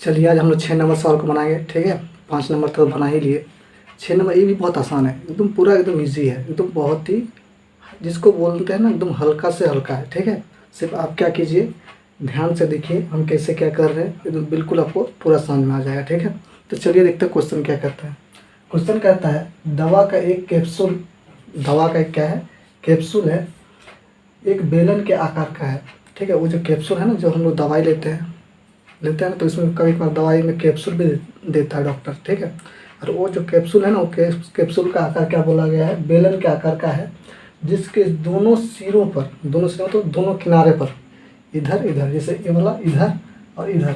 चलिए आज हम लोग 6 नंबर सवाल को बनाएंगे। ठीक है, 5 नंबर तो बना ही लिए। 6 नंबर ये भी बहुत आसान है, एकदम पूरा एकदम इजी है, एकदम बहुत ही जिसको बोलते हैं ना एकदम हल्का से हल्का है। ठीक है, सिर्फ आप क्या कीजिए, ध्यान से देखिए हम कैसे क्या कर रहे हैं, एकदम बिल्कुल आपको पूरा समझ में आ जाएगा। ठीक है, तो चलिए देखते हैं क्वेश्चन क्या कहता है। क्वेश्चन कहता है दवा का एक कैप्सूल, दवा का एक क्या है, कैप्सूल है, एक बेलन के आकार का है। ठीक है, वो जो कैप्सूल है ना, जो हम लोग दवाई लेते हैं ना, तो इसमें कभी कभार दवाई में कैप्सूल भी देता है डॉक्टर। ठीक है, और वो जो कैप्सूल है ना, वो कैप्सूल का आकार क्या बोला गया है, बेलन के आकार का है, जिसके दोनों सिरों पर, दोनों सिरों तो दोनों किनारे पर, इधर इधर, जैसे ये वाला इधर और इधर,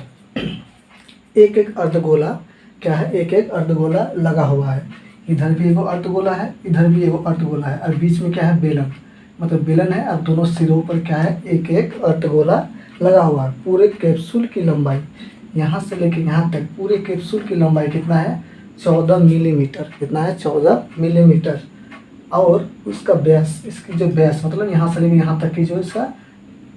एक एक अर्धगोला क्या है, एक एक अर्धगोला लगा हुआ है। इधर भी एगो अर्धगोला है, इधर भी एगो अर्धगोला है, और बीच में क्या है, बेलन, मतलब बेलन है, और दोनों सिरों पर क्या है, एक एक अर्धगोला लगा हुआ है। पूरे कैप्सूल की लंबाई यहाँ से लेके यहाँ तक, पूरे कैप्सूल की लंबाई कितना है, 14 मिलीमीटर। कितना है, 14 मिलीमीटर। और उसका व्यास, इसकी जो व्यास मतलब यहाँ से लेके यहाँ तक की जो इसका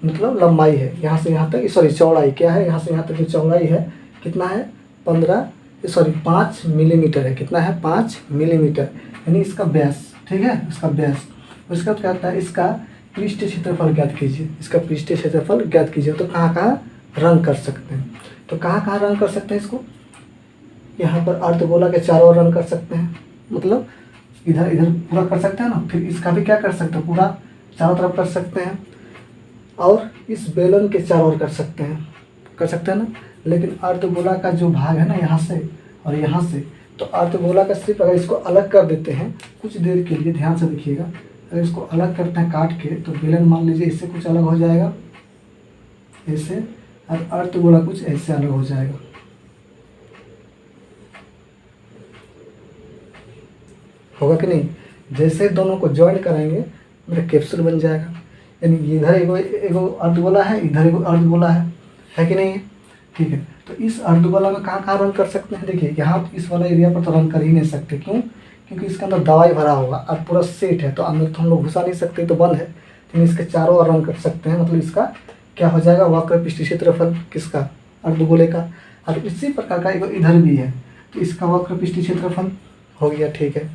मतलब लंबाई है, यहाँ से यहाँ तक, सॉरी चौड़ाई क्या है, यहाँ से यहाँ तक जो चौड़ाई है कितना है, 5 मिलीमीटर है। कितना है, 5 मिलीमीटर, यानी इसका व्यास। ठीक है, इसका व्यास। उसका क्या कहता है, इसका पृष्ठ क्षेत्रफल ज्ञात कीजिए। इसका पृष्ठ क्षेत्रफल ज्ञात कीजिए। तो कहाँ कहाँ रंग कर सकते हैं, तो कहाँ कहाँ रंग कर सकते हैं इसको, यहाँ पर अर्धगोला के चारों ओर रंग कर सकते हैं, मतलब इधर इधर पूरा कर सकते हैं ना। फिर इसका भी क्या कर सकते हैं, पूरा चारों तरफ कर सकते हैं, और इस बेलन के चारों ओर कर सकते हैं ना। लेकिन अर्धगोला का जो भाग है ना, यहाँ से और यहाँ से, तो अर्धगोला का सिर्फ अगर इसको अलग कर देते हैं कुछ देर के लिए, ध्यान से देखिएगा, अगर इसको अलग करते हैं काट के, तो बेलन मान लीजिए इससे कुछ अलग हो जाएगा ऐसे, और अर्धगोला कुछ ऐसे अलग हो जाएगा। होगा कि नहीं, जैसे दोनों को ज्वाइन करेंगे मेरा कैप्सूल बन जाएगा। यानी इधर एगो अर्धगोला है, इधर एगो अर्धगोला है कि नहीं है। ठीक है, तो इस अर्धगोला में कहाँ कहाँ रंग कर सकते हैं, देखिए यहाँ इस वाला एरिया पर तो रंग कर ही नहीं सकते। क्यों, क्योंकि इसके अंदर दवाई भरा होगा और पूरा सेट है, तो अंदर तो हम लोग घुसा नहीं सकते, तो बंद है। लेकिन इसके चारों ओर रंग कर सकते हैं, मतलब इसका क्या हो जाएगा, वक्र पृष्ठ क्षेत्रफल किसका, अर्धगोले का। और इसी प्रकार का एगो इधर भी है, तो इसका वक्र पृष्ठ क्षेत्रफल हो गया। ठीक है,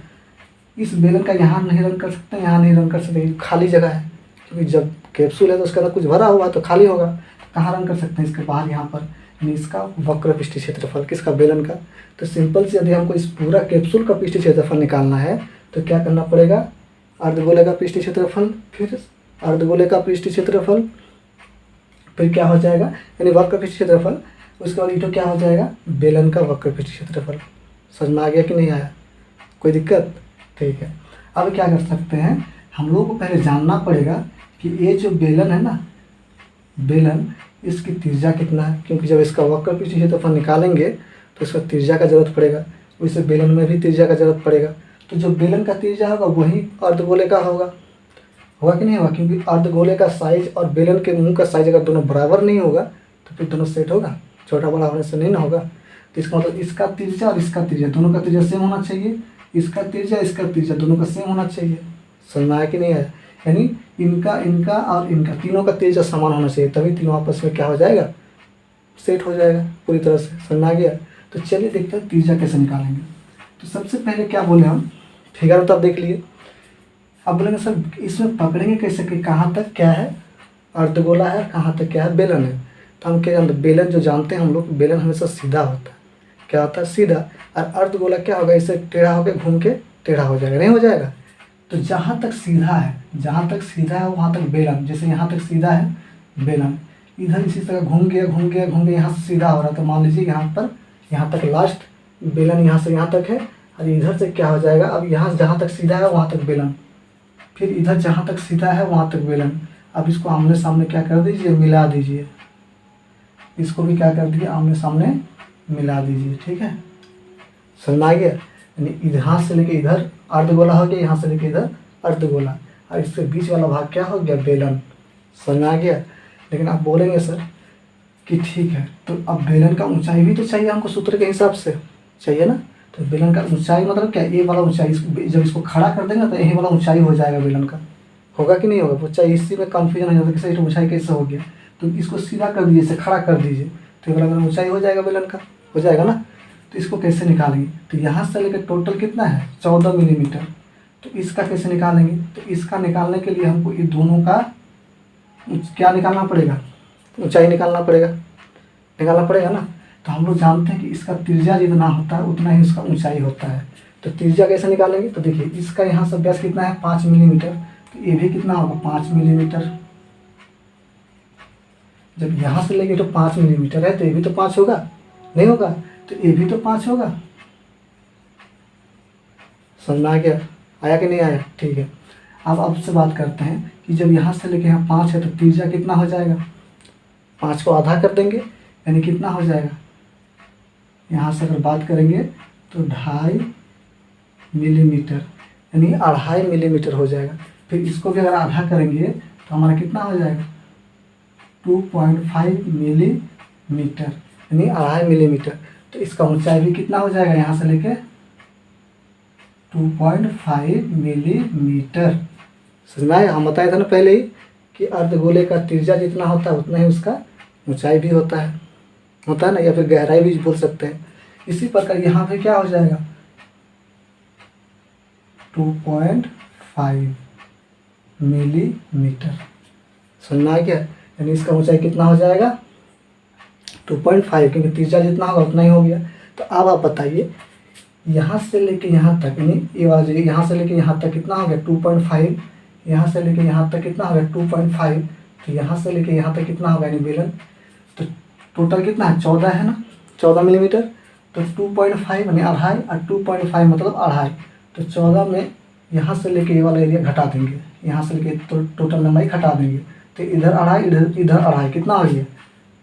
इस बेलन का यहाँ नहीं रंग कर सकते, यहाँ नहीं रंग कर सकते, खाली जगह है, क्योंकि जब कैप्सूल है तो उसके अंदर कुछ भरा हुआ तो खाली होगा। कहाँ रंग कर सकते हैं, इसके बाहर यहाँ पर, यानी इसका वक्र पृष्ठ क्षेत्रफल किसका, बेलन का। तो सिंपल से यदि हमको इस पूरा कैप्सूल का पृष्ठ क्षेत्रफल निकालना है तो क्या करना पड़ेगा, अर्धगोले का पृष्ठ क्षेत्रफल, फिर अर्धगोले का पृष्ठ क्षेत्रफल, फिर क्या हो जाएगा, यानी वक्र पृष्ठ क्षेत्रफल, उसके बाद ईटो क्या हो जाएगा, बेलन का वक्र पृष्ठ क्षेत्रफल। समझ में आ गया कि नहीं आया, कोई दिक्कत। ठीक है, अब क्या कर सकते हैं, हम लोगों को पहले जानना पड़ेगा कि ये जो बेलन है ना, बेलन, इसकी त्रिज्या कितना है, क्योंकि जब इसका वक्र पृष्ठ क्षेत्रफल निकालेंगे तो इसका त्रिज्या का जरूरत पड़ेगा, वैसे बेलन में भी त्रिज्या का जरूरत पड़ेगा। तो जो बेलन का त्रिज्या होगा वही अर्धगोले का होगा कि नहीं होगा, क्योंकि अर्धगोले का साइज और बेलन के मुंह का साइज अगर दोनों बराबर नहीं होगा तो फिर दोनों सेट होगा, छोटा बड़ा होने से नहीं ना होगा। तो इसका मतलब इसका त्रिज्या और इसका त्रिज्या, दोनों का त्रिज्या सेम होना चाहिए, इसका त्रिज्या दोनों का सेम होना चाहिए। समझ में आया कि नहीं आया, यानी इनका और इनका तीनों का त्रिज्या समान होना चाहिए, तभी तीनों आपस में क्या हो जाएगा, सेट हो जाएगा पूरी तरह से। समझ में आ गया। तो चलिए देखते हैं त्रिज्या कैसे निकालेंगे। तो सबसे पहले क्या बोले हम, फिगर तो आप देख लिए। अब बोलेंगे सर इसमें पकड़ेंगे कैसे कि कहाँ तक क्या है, अर्धगोला है, कहाँ तक क्या है, बेलन है। तो हम क्या जानते, बेलन जो जानते हैं हम लोग, बेलन हमेशा सीधा होता है, क्या होता है, सीधा। और अर्धगोला क्या होगा, इसे टेढ़ा होकर घूम के टेढ़ा हो जाएगा, नहीं हो जाएगा। तो जहाँ तक सीधा है वहाँ तक बेलन, जैसे यहाँ तक सीधा है बेलन, इधर इसी तरह घूम गया यहाँ से सीधा हो रहा है, तो मान लीजिए यहाँ तक लास्ट बेलन, यहाँ से यहाँ तक है, और इधर से क्या हो जाएगा, अब यहाँ जहाँ तक सीधा है वहाँ तक बेलन, फिर इधर जहाँ तक सीधा है वहाँ तक बेलन। अब इसको आमने सामने क्या कर दीजिए, मिला दीजिए, इसको भी क्या कर दीजिए, आमने सामने मिला दीजिए। ठीक है, समझ में आ गया। यानी यहाँ से लेके इधर अर्धगोला हो गया, यहाँ से लेके इधर अर्धगोला, और इसके बीच वाला भाग क्या हो गया, बेलन। समझ में आ गया। लेकिन आप बोलेंगे सर कि ठीक है, तो अब बेलन का ऊंचाई भी तो चाहिए हमको, सूत्र के हिसाब से चाहिए ना। तो बेलन का ऊंचाई मतलब क्या, ये वाला ऊंचाई, जब इसको खड़ा कर देंगे तो यही वाला ऊंचाई हो जाएगा बेलन का, होगा कि नहीं होगा। ऊंचाई इसी में कन्फ्यूजन हो जाता है कि सर ऊंचाई कैसे हो गया। तो इसको सीधा कर दीजिए, इसे खड़ा कर दीजिए, तो ये वाला ऊंचाई हो जाएगा बेलन का, हो जाएगा ना। तो इसको कैसे निकालेंगे, तो यहाँ से लेकर टोटल कितना है 14 मिलीमीटर, तो इसका कैसे निकालेंगे, तो इसका निकालने के लिए हमको ये दोनों का क्या निकालना पड़ेगा, ऊंचाई निकालना पड़ेगा ना। तो हम लोग जानते हैं कि इसका त्रिज्या जितना होता है उतना ही इसका ऊंचाई होता है। तो त्रिज्या कैसे निकालेंगे, तो देखिए इसका यहाँ से व्यास कितना है 5 मिलीमीटर, तो ये भी कितना होगा 5 मिलीमीटर। जब यहाँ से लेके तो 5 मिलीमीटर है तो ये भी तो 5 होगा, नहीं होगा, तो ये भी तो 5 होगा। समझ में आ गया, आया कि नहीं आया, ठीक है। अब आपसे बात करते हैं कि जब यहाँ से लेके यहाँ 5 है तो त्रिज्या कितना हो जाएगा, 5 को आधा कर देंगे यानी कितना हो जाएगा, यहाँ से अगर बात करेंगे तो 2.5 मिलीमीटर यानी 2.5 मिलीमीटर हो जाएगा। फिर इसको भी अगर आधा करेंगे तो हमारा कितना हो जाएगा 2.5 मिलीमीटर यानी 2.5 मिलीमीटर। तो इसका ऊंचाई भी कितना हो जाएगा, यहाँ से लेके 2.5 मिलीमीटर। समझ में आया, हम बताए थे ना पहले ही कि अर्धगोले का त्रिज्या जितना होता है उतना ही उसका ऊंचाई भी होता है ना, या फिर गहराई भी बोल सकते हैं। इसी प्रकार यहाँ पे क्या हो जाएगा 2.5 मिलीमीटर। समझ में आ गया, यानी इसका ऊंचाई कितना हो जाएगा 2.5, क्योंकि त्रिज्या जितना होगा उतना ही हो गया। तो अब आप बताइए यहाँ से लेके यहाँ तक, यानी ये वाला यहाँ से लेके यहाँ तक कितना हो गया 2.5, यहाँ से लेके यहाँ तक कितना हो गया 2.5, तो यहाँ से लेके यहाँ तक कितना होगा यानी बेलन, तो टोटल कितना है 14 है ना, 14 मिलीमीटर। तो 2.5 यानी 2.5 और 2.5 मतलब 2.5, तो 14 में यहाँ से लेके ये वाला एरिया घटा देंगे, यहाँ से लेके तो टोटल लंबाई घटा देंगे, तो इधर 2.5 इधर 2.5 कितना हो गया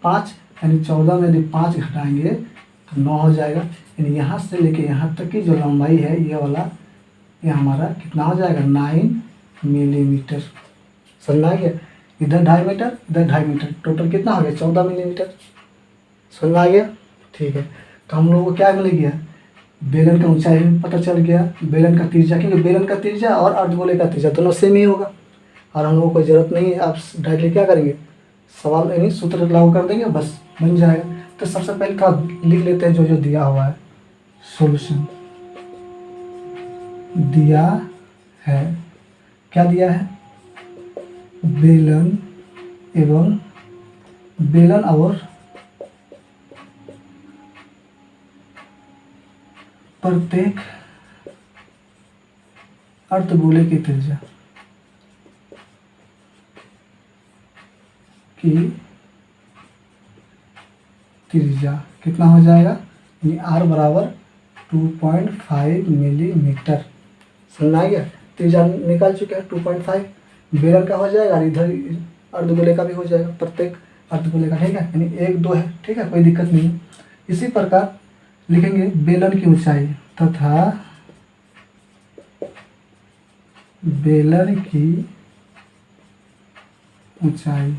5, यानी 14 में यदि 5 घटाएंगे तो 9 हो जाएगा। यानी यहाँ से लेके यहाँ तक की जो लंबाई है ये वाला, ये हमारा कितना हो जाएगा 9 मिलीमीटर। समझ में आ गया, इधर 2.5 मीटर इधर 2.5 मीटर, टोटल कितना हो गया 14 मिलीमीटर। समझ में आ गया, ठीक है। तो हम लोगों को क्या मिल गया, बेलन का ऊंचाई भी पता चल गया, बेलन का त्रिज्या, क्योंकि बेलन का त्रिज्या और अर्धगोले का त्रिज्या दोनों सेम ही होगा, और हम लोगों को ज़रूरत नहीं है, आप डायरेक्टली क्या करेंगे सवाल यानी सूत्र लागू कर देंगे, बस बन जाएगा। तो सबसे पहले थोड़ा लिख लेते हैं जो जो दिया हुआ है, सॉल्यूशन दिया है, क्या दिया है बेलन एवं बेलन और प्रत्येक अर्धगोले की त्रिज्या कितना हो जाएगा, यानी R बराबर 2.5 मिलीमीटर। समझ आ गया, त्रिज्या निकाल चुके हैं 2.5, बेलन का हो जाएगा और इधर अर्धगोले का भी हो जाएगा, प्रत्येक अर्धगोले का, ठीक है, यानी 1 2 है, ठीक है, कोई दिक्कत नहीं है। इसी प्रकार लिखेंगे बेलन की ऊंचाई तथा बेलन की ऊंचाई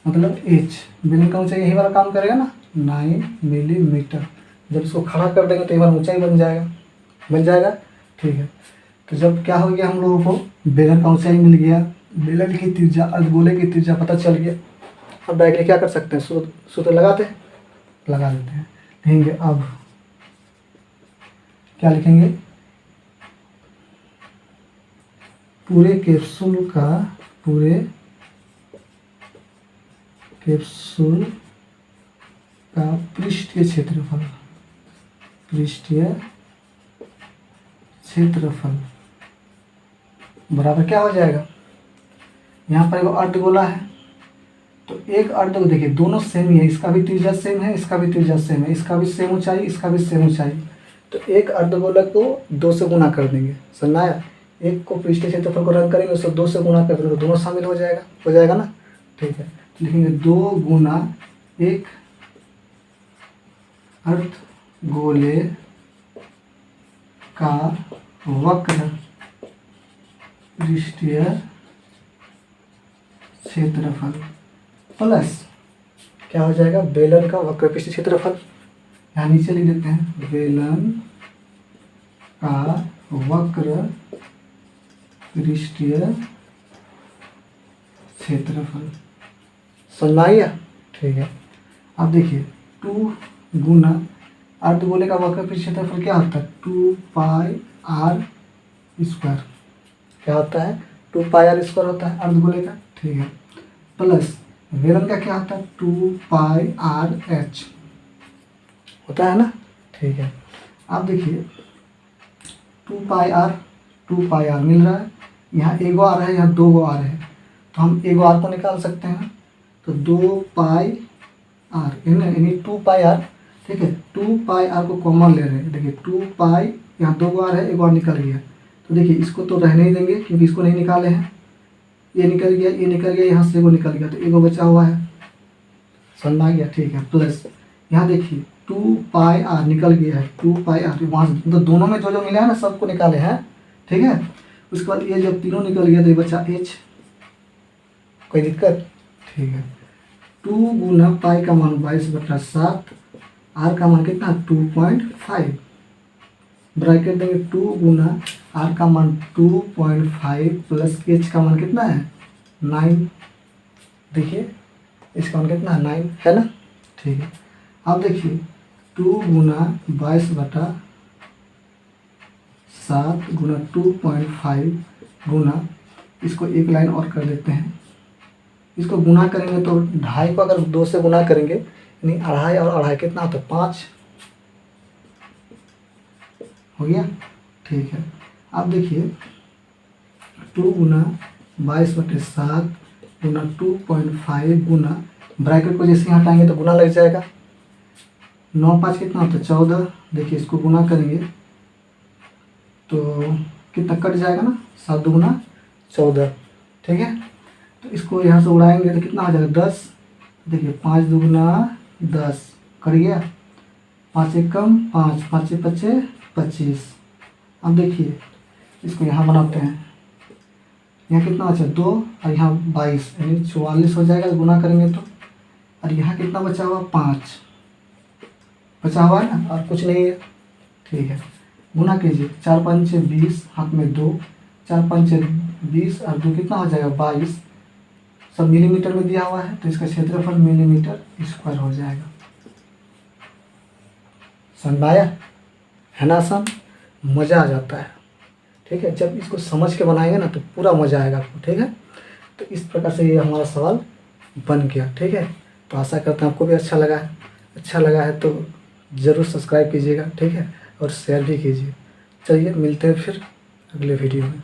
मतलब h, बेलन का ऊंचाई यही वाला काम करेगा ना 9 मिलीमीटर। जब इसको खड़ा कर देंगे तो ये वाला ऊंचाई बन जाएगा, ठीक है। तो जब क्या हो गया हम लोगों को बेलन का ऊंचाई मिल गया, बेलन की त्रिज्या अर्धगोले की त्रिज्या पता चल गया। अब डायरेक्टली क्या कर सकते हैं, सूत्र लगा देते हैं, लिखेंगे। अब क्या लिखेंगे, पूरे कैप्सूल का पृष्ठीय क्षेत्रफल बराबर क्या हो जाएगा, यहाँ पर एक अर्धगोला है, तो एक अर्धगोला देखिए दोनों सेम ही है, इसका भी त्रिज्या सेम है, इसका भी त्रिज्या सेम है, इसका भी सेम ऊंचाई, इसका भी सेम ऊंचाई। तो एक अर्धगोला को 2 से गुना कर देंगे, समझ आया, एक को पृष्ठीय क्षेत्रफल को रन करेंगे उसको 2 से गुना कर देंगे, दोनों शामिल हो जाएगा ना, ठीक है। लिखेंगे 2 गुना एक अर्धगोले का वक्र पृष्ठीय क्षेत्रफल प्लस क्या हो जाएगा बेलन का वक्र पृष्ठीय क्षेत्रफल, यहाँ नीचे लिख देते हैं बेलन का वक्र पृष्ठीय क्षेत्रफल। समझ में आ गया, ठीक है। अब देखिए 2 गुना अर्धगोले का वक्र का क्षेत्रफल क्या होता है 2 पाई आर स्क्वायर, क्या होता है 2 पाई आर स्क्वायर होता है अर्धगोले का, ठीक है, प्लस बेलन का क्या होता है 2 पाई आर एच होता है ना, ठीक है। अब देखिए 2 पाई आर मिल रहा है, यहाँ एगो आर है, यहाँ 2 आर है, तो हम एगो आर को निकाल सकते हैं, तो 2 पाई आर यानी 2 पाई आर, ठीक है। 2 पाई आर को कॉमन ले रहे हैं, देखिए 2 पाई, यहाँ 2 आर है, एगो आर निकल गया, तो देखिए इसको तो रहने ही देंगे क्योंकि इसको नहीं निकाले हैं, ये निकल गया, यहाँ से एगो निकल गया, तो एगो बचा हुआ है, समझ आ गया, ठीक है। प्लस यहाँ देखिए 2 पाई आर निकल गया है, 2 पाई आर वहाँ से तो दोनों में जो मिला है ना सबको निकाले हैं, ठीक है। उसके बाद ये जब तीनों निकल गया तो ये बचा एच, कोई दिक्कत, ठीक है। 2 गुना पाई का मान 22/7, आर का मान कितना 2.5, ब्रैकेट देंगे 2 गुना आर का मान 2.5 प्लस एच का मान कितना है 9, देखिए इसका मान कितना है 9 है ना, ठीक है। अब देखिए 2 गुना 22/7 गुना 2.5 गुना, इसको एक लाइन और कर देते हैं, इसको गुना करेंगे तो 2.5 को अगर 2 से गुना करेंगे यानी 2.5 और 2.5 कितना होता है 5 हो गया, ठीक है। अब देखिए 2 गुना 22/7 गुना 2.5 गुना, ब्रैकेट को जैसे ही हटाएंगे तो गुना लग जाएगा, 9 5 कितना होता है 14, देखिए इसको गुना करेंगे तो कितना कट जाएगा ना 7 दूना 14, ठीक है। तो इसको यहाँ से उड़ाएंगे तो कितना आ जाएगा 10, देखिए 5 दूना 10 कट गया, 5 एक कम 5, 5 5 25। अब देखिए इसको यहाँ बनाते हैं, यहाँ कितना बचा 2 और यहाँ 22 यानी 44 हो जाएगा गुना करेंगे तो, और यहाँ कितना बचा हुआ 5 बचा हुआ है ना, और कुछ नहीं है, ठीक है। गुना कीजिए 4 5 20, हाथ में 2, 4 5 20 और 2 कितना हो जाएगा 22, सब मिलीमीटर में दिया हुआ है तो इसका क्षेत्रफल मिलीमीटर स्क्वायर हो जाएगा, समझ आया है ना, आसान, मज़ा आ जाता है, ठीक है। जब इसको समझ के बनाएंगे ना तो पूरा मज़ा आएगा आपको, ठीक है। तो इस प्रकार से ये हमारा सवाल बन गया, ठीक है। तो आशा करते हैं आपको भी अच्छा लगा है तो ज़रूर सब्सक्राइब कीजिएगा, ठीक है, और शेयर भी कीजिए। चलिए मिलते हैं फिर अगले वीडियो में।